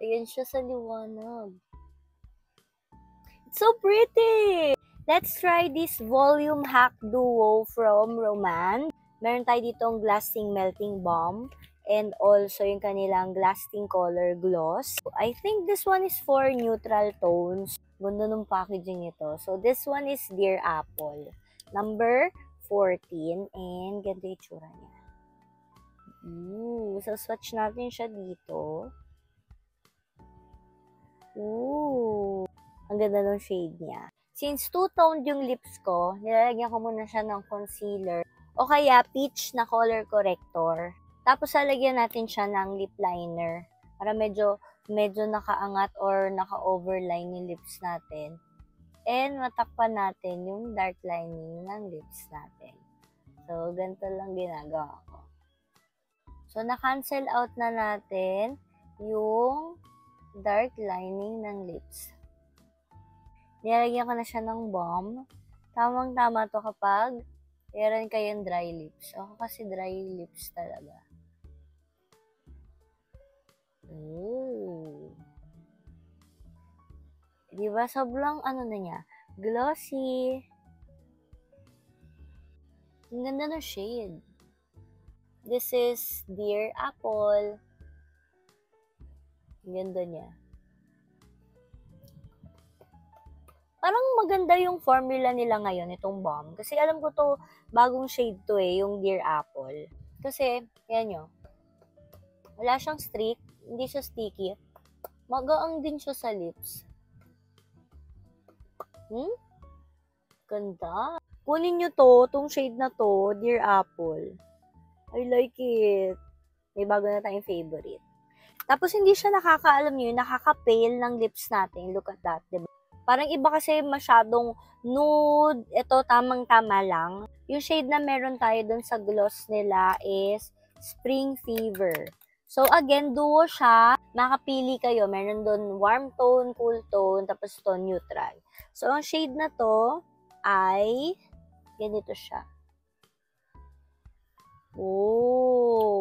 Ayan siya sa liwanag. It's so pretty! Let's try this volume hack duo from Roman. Meron tayo ditong Glasting Melting Balm and also yung kanilang Glasting Color Gloss. I think this one is for neutral tones. Ganda ng packaging ito. So this one is Dear Apple. Number 14 and ganito yung tsura niya. So swatch natin siya dito. Ang ganda ng shade niya. Since two-toned yung lips ko, nilalagyan ko muna siya ng concealer o kaya peach na color corrector. Tapos lalagyan natin siya ng lip liner para medyo nakaangat or naka-overline yung lips natin. And matakpan natin yung dark lining ng lips natin. So, ganito lang ginagawa ko. So, na-cancel out na natin yung dark lining ng lips. Nilagyan ko na siya ng balm. Tamang-tama to kapag meron kayong dry lips. Ako kasi dry lips talaga. Diba? Sobrang ano na niya. Glossy. Ang ganda ng shade. This is Dear Apple. Ang ganda niya. Parang maganda yung formula nila ngayon, itong balm. Kasi alam ko to, bagong shade to yung Dear Apple. Kasi, yan nyo. Wala siyang streak, hindi siya sticky. Magaang din siya sa lips. Ganda. Kunin nyo to, tong shade na to, Dear Apple. I like it. May bago na tayong favorite. Tapos, hindi siya nakakaalam nyo, nakaka-pale ng lips natin. Look at that, diba? Parang iba kasi masyadong nude. Ito, tamang-tama lang. Yung shade na meron tayo dun sa gloss nila is Spring Fever. So, again, duo siya. Makapili kayo. Meron dun warm tone, cool tone, tapos tone neutral. So, ang shade na to ay ganito siya.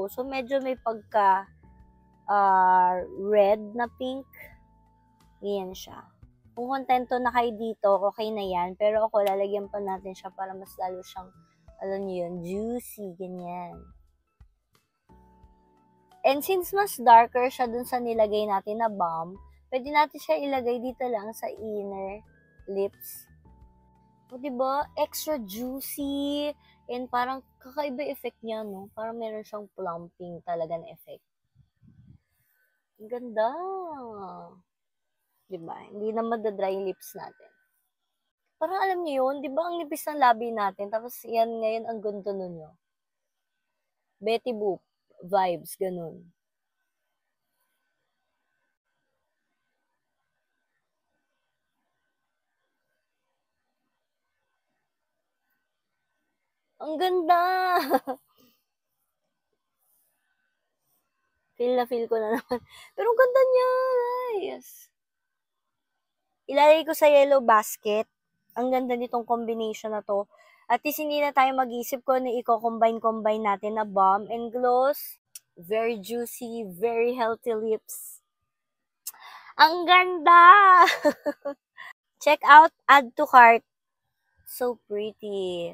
So medyo may pagka red na pink. Yan siya. Kung kontento na kayo dito, okay na yan. Pero ako, lalagyan pa natin siya para mas lalo siyang, alam niyo yun, juicy, ganyan. And since mas darker siya dun sa nilagay natin na balm, pwede natin siya ilagay dito lang sa inner lips. O, diba? Extra juicy. And parang kakaiba effect niya, no? Parang meron siyang plumping talaga na effect. Ang ganda. Diba? Hindi na madadry yung lips natin. Parang alam niyo yun, diba ang nipis ng labi natin? Tapos yan ngayon ang ganda nun yun. Betty Boop vibes, ganun. Ang ganda! Feel na feel ko na naman. Pero ang ganda niya, guys. Ilalagay ko sa yellow basket. Ang ganda nitong combination na to. At least hindi na tayo mag-isip ko na i-combine natin na balm and gloss. Very juicy, very healthy lips. Ang ganda! Check out, add to cart. So pretty.